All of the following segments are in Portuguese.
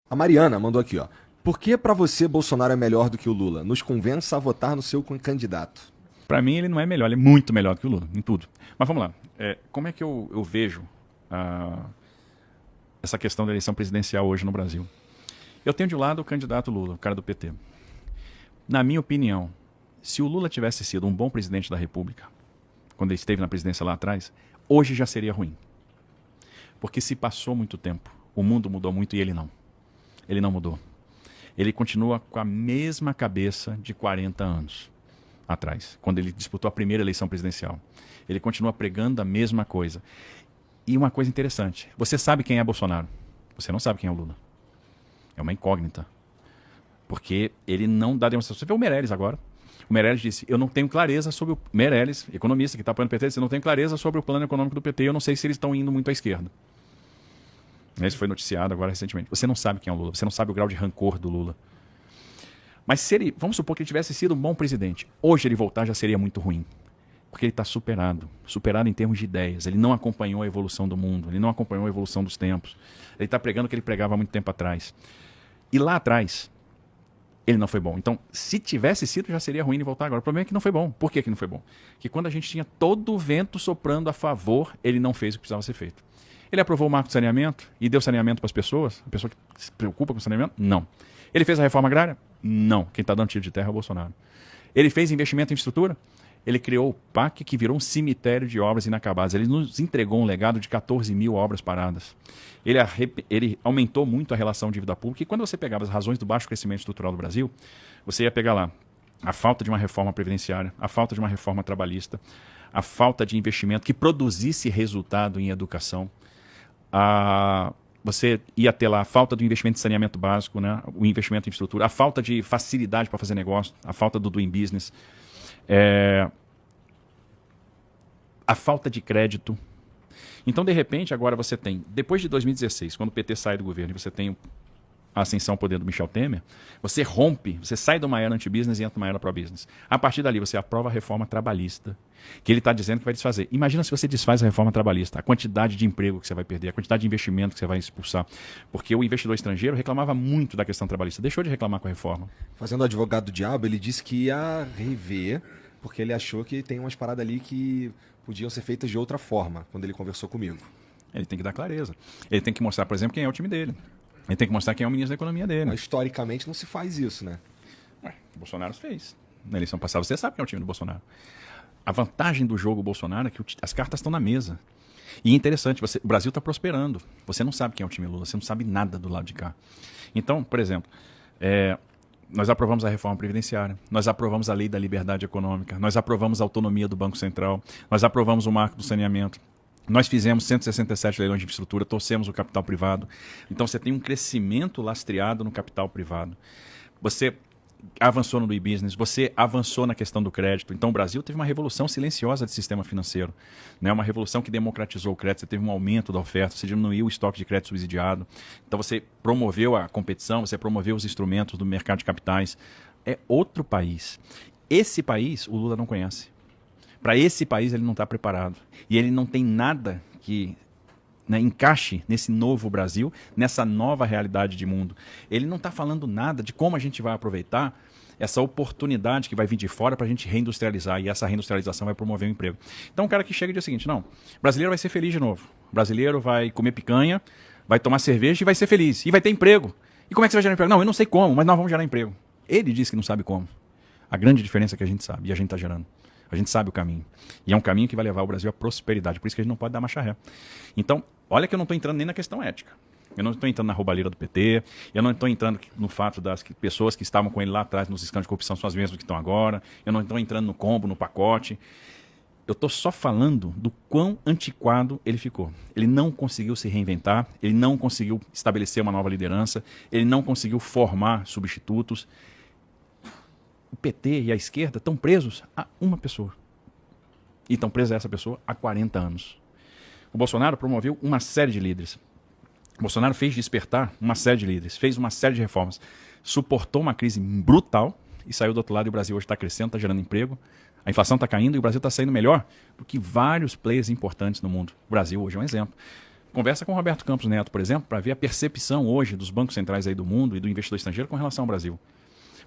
A Mariana mandou aqui, ó. Por que pra você Bolsonaro é melhor do que o Lula? Nos convença a votar no seu candidato. Para mim, ele não é melhor, ele é muito melhor do que o Lula, em tudo. Mas vamos lá. Como é que eu vejo essa questão da eleição presidencial hoje no Brasil? Eu tenho de um lado o candidato Lula, o cara do PT. Na minha opinião, se o Lula tivesse sido um bom presidente da República, quando ele esteve na presidência lá atrás, hoje já seria ruim. Porque se passou muito tempo, o mundo mudou muito e ele não. Ele não mudou. Ele continua com a mesma cabeça de 40 anos atrás, quando ele disputou a primeira eleição presidencial. Ele continua pregando a mesma coisa. E uma coisa interessante, você sabe quem é Bolsonaro, você não sabe quem é o Lula. É uma incógnita. Porque ele não dá demonstração. Você vê o Meirelles agora. O Meirelles disse, eu não tenho clareza sobre o... Meirelles, economista que está apoiando o PT, disse, eu não tenho clareza sobre o plano econômico do PT, eu não sei se eles estão indo muito à esquerda. Isso foi noticiado agora recentemente. Você não sabe quem é o Lula, você não sabe o grau de rancor do Lula. Mas se ele, vamos supor que ele tivesse sido um bom presidente, hoje ele voltar já seria muito ruim. Porque ele está superado em termos de ideias. Ele não acompanhou a evolução do mundo, ele não acompanhou a evolução dos tempos. Ele está pregando o que ele pregava há muito tempo atrás. E lá atrás, ele não foi bom. Então, se tivesse sido, já seria ruim ele voltar agora. O problema é que não foi bom. Por que não foi bom? Que quando a gente tinha todo o vento soprando a favor, ele não fez o que precisava ser feito. Ele aprovou o marco de saneamento e deu saneamento para as pessoas? A pessoa que se preocupa com o saneamento? Não. Ele fez a reforma agrária? Não. Quem está dando tiro de terra é o Bolsonaro. Ele fez investimento em infraestrutura? Ele criou o PAC, que virou um cemitério de obras inacabadas. Ele nos entregou um legado de 14 mil obras paradas. Ele aumentou muito a relação dívida pública. E quando você pegava as razões do baixo crescimento estrutural do Brasil, você ia pegar lá a falta de uma reforma previdenciária, a falta de uma reforma trabalhista, a falta de investimento que produzisse resultado em educação. Você ia ter lá a falta do investimento em saneamento básico, né? O investimento em infraestrutura, a falta de facilidade para fazer negócio, a falta do doing business, a falta de crédito. Então, de repente, agora você tem, depois de 2016, quando o PT sai do governo e você tem a ascensão ao poder do Michel Temer, você rompe, você sai de uma era anti-business e entra numa era pró-business. A partir dali, você aprova a reforma trabalhista, que ele está dizendo que vai desfazer. Imagina se você desfaz a reforma trabalhista, a quantidade de emprego que você vai perder, a quantidade de investimento que você vai expulsar. Porque o investidor estrangeiro reclamava muito da questão trabalhista, deixou de reclamar com a reforma. Fazendo o advogado do diabo, ele disse que ia rever, porque ele achou que tem umas paradas ali que podiam ser feitas de outra forma, quando ele conversou comigo. Ele tem que dar clareza. Ele tem que mostrar, por exemplo, quem é o time dele. Ele tem que mostrar quem é o ministro da economia dele. Mas historicamente não se faz isso, né? O Bolsonaro fez. Na eleição passada, você sabe quem é o time do Bolsonaro. A vantagem do jogo Bolsonaro é que as cartas estão na mesa. E é interessante, o Brasil está prosperando. Você não sabe quem é o time Lula, você não sabe nada do lado de cá. Então, por exemplo, nós aprovamos a reforma previdenciária, nós aprovamos a lei da liberdade econômica, nós aprovamos a autonomia do Banco Central, nós aprovamos o marco do saneamento. Nós fizemos 167 leilões de infraestrutura, torcemos o capital privado. Então você tem um crescimento lastreado no capital privado. Você avançou no e-business, você avançou na questão do crédito. Então o Brasil teve uma revolução silenciosa de sistema financeiro, né? Uma revolução que democratizou o crédito, você teve um aumento da oferta, você diminuiu o estoque de crédito subsidiado. Então você promoveu a competição, você promoveu os instrumentos do mercado de capitais. É outro país. Esse país o Lula não conhece. Para esse país ele não está preparado. E ele não tem nada que encaixe nesse novo Brasil, nessa nova realidade de mundo. Ele não está falando nada de como a gente vai aproveitar essa oportunidade que vai vir de fora para a gente reindustrializar. E essa reindustrialização vai promover o emprego. Então o cara que chega e diz o seguinte, não, o brasileiro vai ser feliz de novo. O brasileiro vai comer picanha, vai tomar cerveja e vai ser feliz. E vai ter emprego. E como é que você vai gerar emprego? Não, eu não sei como, mas nós vamos gerar emprego. Ele disse que não sabe como. A grande diferença é que a gente sabe e a gente está gerando. A gente sabe o caminho. E é um caminho que vai levar o Brasil à prosperidade. Por isso que a gente não pode dar marcha ré. Então, olha que eu não estou entrando nem na questão ética. Eu não estou entrando na roubalheira do PT. Eu não estou entrando no fato das pessoas que estavam com ele lá atrás nos escândalos de corrupção são as mesmas que estão agora. Eu não estou entrando no combo, no pacote. Eu estou só falando do quão antiquado ele ficou. Ele não conseguiu se reinventar. Ele não conseguiu estabelecer uma nova liderança. Ele não conseguiu formar substitutos. O PT e a esquerda estão presos a uma pessoa. E estão presos a essa pessoa há 40 anos. O Bolsonaro promoveu uma série de líderes. O Bolsonaro fez despertar uma série de líderes, fez uma série de reformas, suportou uma crise brutal e saiu do outro lado e o Brasil hoje está crescendo, está gerando emprego, a inflação está caindo e o Brasil está saindo melhor do que vários players importantes no mundo. O Brasil hoje é um exemplo. Conversa com o Roberto Campos Neto, por exemplo, para ver a percepção hoje dos bancos centrais aí do mundo e do investidor estrangeiro com relação ao Brasil.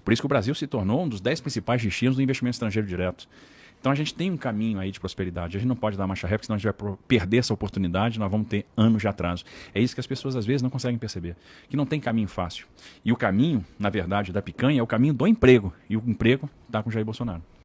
Por isso que o Brasil se tornou um dos 10 principais destinos do investimento estrangeiro direto. Então a gente tem um caminho aí de prosperidade. A gente não pode dar marcha ré, porque senão a gente vai perder essa oportunidade, nós vamos ter anos de atraso. É isso que as pessoas às vezes não conseguem perceber, que não tem caminho fácil. E o caminho, na verdade, da picanha é o caminho do emprego. E o emprego está com Jair Bolsonaro.